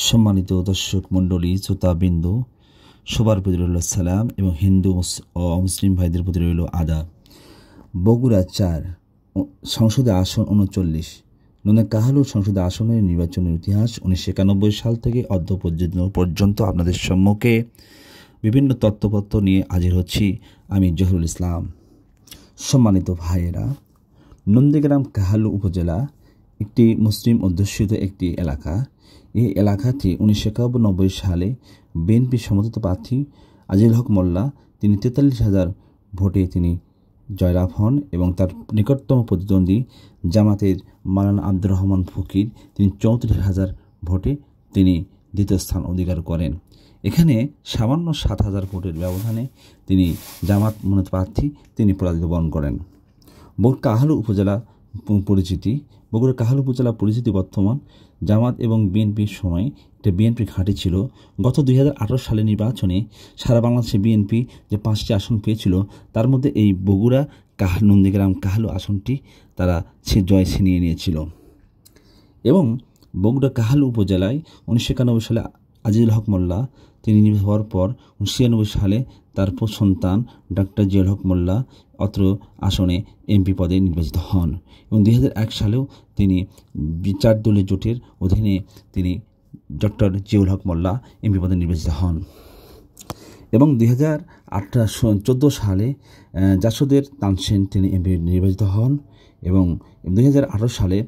সম্মানিত দর্শক মণ্ডলী, শ্রোতাবৃন্দ, সবার প্রতি রইল সালাম এবং হিন্দু ও মুসলিম ভাইদের প্রতি রইল আদাব। বগুড়া 4 সংসদে আসন 39। কাহালু সংসদে আসনের নির্বাচনের ইতিহাস 1991 সাল থেকে অদ্য পর্যন্ত আপনাদের সম্মুখে বিভিন্ন তথ্যপত্র নিয়ে হাজির হচ্ছি আমি জহুরুল ইসলাম। সম্মানিত ভাইয়েরা, নন্দীগ্রাম কাহালু উপজেলা একটি মুসলিম অধ্যুষিত একটি এলাকা। এই এলাকাটি 1991 সালে বিএনপি সমর্থিত প্রার্থী আজিজুল হক মোল্লা তিনি 43,000 ভোটে তিনি জয়লাভ হন এবং তার নিকটতম প্রতিদ্বন্দ্বী জামাতের মাওলানা আব্দুর রহমান ফকির তিনি 34,000 ভোটে তিনি দ্বিতীয় স্থান অধিকার করেন। এখানে সামান্য 7,000 ভোটের ব্যবধানে তিনি জামাত মনোনীত প্রার্থী তিনি পরাজিত বরণ করেন। বগুড়া কাহালু উপজেলা পরিচিতি বর্তমান জামাত এবং বিএনপির সময় একটা বিএনপি ঘাঁটি ছিল। গত 2018 সালের নির্বাচনে সারা বাংলাদেশে বিএনপি যে 5টি আসন পেয়েছিল তার মধ্যে এই বগুড়া নন্দীগ্রাম কাহালু আসনটি তারা জয় ছিনিয়ে নিয়েছিল। এবং বগুড়া কাহালু উপজেলায় 1991 সালে আজিজুল হক মোল্লা তিনি নির্বাচিত হওয়ার পর 1996 সালে তার সন্তান ডক্টর জিয়াউল হক মোল্লা অত্র আসনে এমপি পদে নির্বাচিত হন এবং 2001 সালেও তিনি 4 দলীয় জোটের অধীনে তিনি ডক্টর জিয়াউল হক মোল্লা এমপি পদে নির্বাচিত হন এবং 2014 সালে জাসদের তানসেন তিনি এমপি নির্বাচিত হন এবং 2018 সালে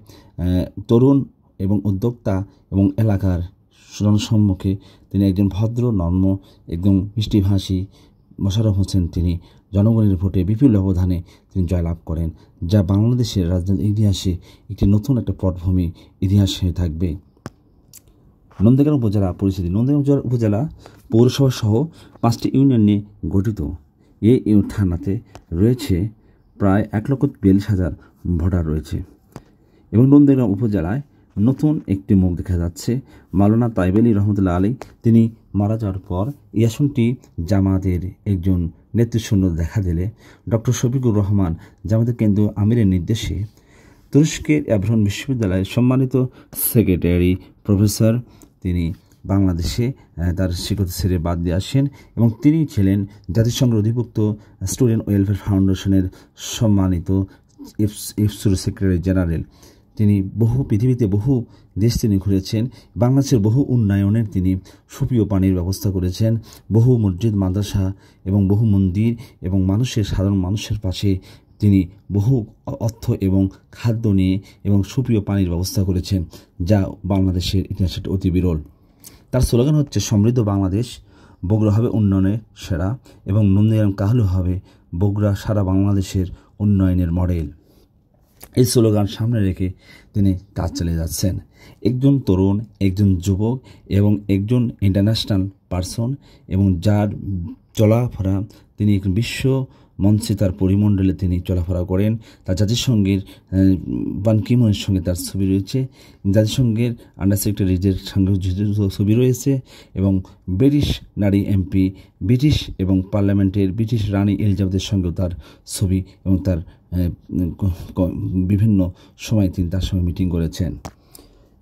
তরুণ এবং উদ্যোক্তা এবং এলাকার জনসম্মুখে তিনি একজন ভদ্র নর্ম একদম মিষ্টিভাষী মোশাররফ হোসেন তিনি জনগণের ভোটে বিপুল ব্যবধানে তিনি জয়লাভ করেন, যা বাংলাদেশের রাজনৈতিক ইতিহাসে একটি নতুন একটা পটভূমি ইতিহাস হয়ে থাকবে। নন্দীগ্রাম উপজেলা পরিস্থিতি। নন্দীগ্রাম উপজেলা পৌরসভা সহ 5টি ইউনিয়ন নিয়ে গঠিত। এই থানাতে রয়েছে প্রায় 1,42,000 ভোটার রয়েছে এবং নন্দীগ্রাম উপজেলায় নতুন একটি মুখ দেখা যাচ্ছে। মাওলানা তাইব আলী রহমতুল্লাহ আলী তিনি মারা যাওয়ার পর এই আসনটি জামাতের একজন নেতৃশূন্য দেখা দিলে ডক্টর শফিকুর রহমান জামাতের কেন্দ্রীয় আমিরের নির্দেশে তুরস্কের এভরন বিশ্ববিদ্যালয়ের সম্মানিত সেক্রেটারি প্রফেসর তিনি বাংলাদেশে তার শিক্ষক ছেড়ে বাদ দিয়ে আসেন এবং তিনি ছিলেন জাতিসংঘের অধিভুক্ত স্টুডেন্ট ওয়েলফেয়ার ফাউন্ডেশনের সম্মানিত ইফসুর সেক্রেটারি জেনারেল। তিনি পৃথিবীতে বহু দেশ তিনি ঘুরেছেন। বাংলাদেশের বহু উন্নয়নের তিনি সুপেয় পানির ব্যবস্থা করেছেন, বহু মসজিদ মাদ্রাসা এবং বহু মন্দির এবং সাধারণ মানুষের পাশে তিনি বহু অর্থ এবং খাদ্য নিয়ে এবং সুপেয় পানির ব্যবস্থা করেছেন, যা বাংলাদেশের ইতিহাসে অতি বিরল। তার স্লোগান হচ্ছে সমৃদ্ধ বাংলাদেশ, বগুড়া হবে উন্নয়নের সেরা এবং নন্দীগ্রাম কাহালু হবে বগুড়া সারা বাংলাদেশের উন্নয়নের মডেল। এই স্লোগান সামনে রেখে তিনি কাজ চালিয়ে যাচ্ছেন। একজন তরুণ, একজন যুবক এবং একজন ইন্টারন্যাশনাল পারসন এবং যার চলাফেরা তিনি বিশ্ব মঞ্চে তার পরিমণ্ডলে তিনি চলাফেরা করেন। তার জাতিসংঘের বান কি মুনের সঙ্গে তার ছবি রয়েছে, জাতিসংঘের আন্ডার সেক্রেটারিদের সঙ্গে ছবি রয়েছে এবং ব্রিটিশ নারী এমপি, ব্রিটিশ এবং পার্লামেন্টের ব্রিটিশ রানী এলিজাবেথের সঙ্গেও তার ছবি এবং তার বিভিন্ন সময় তিনি তার সঙ্গে মিটিং করেছেন।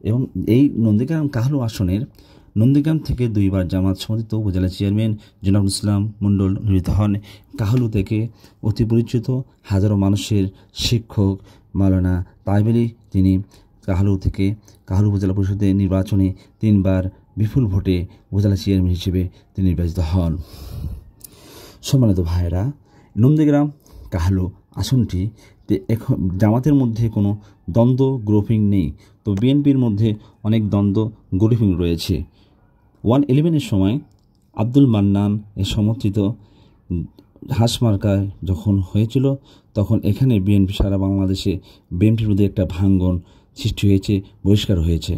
এবং এই নন্দীগ্রাম কাহালু আসনের নন্দীগ্রাম থেকে 2বার জামাত সমর্থিত উপজেলা চেয়ারম্যান জনাবুল ইসলাম মণ্ডল নির্বাচিত হন। কাহালু থেকে অতি পরিচিত হাজারো মানুষের শিক্ষক মাওলানা তাইব আলী তিনি কাহালু উপজেলা পরিষদের নির্বাচনে 3বার বিপুল ভোটে উপজেলা চেয়ারম্যান হিসেবে তিনি নির্বাচিত হন। সম্মানিত ভাইয়েরা, নন্দীগ্রাম কাহালু আসনটি জামাতের মধ্যে কোনো দ্বন্দ্ব গ্রুপিং নেই, তো বিএনপির মধ্যে অনেক দ্বন্দ্ব গ্রুপিং রয়েছে। 111-এর সময় আব্দুল মান্নান সমর্থিত হাঁসমার্কায় যখন হয়েছিল তখন এখানে বিএনপি সারা বাংলাদেশে বিএনপির মধ্যে একটা ভাঙ্গন সৃষ্টি হয়েছে, বহিষ্কার হয়েছে।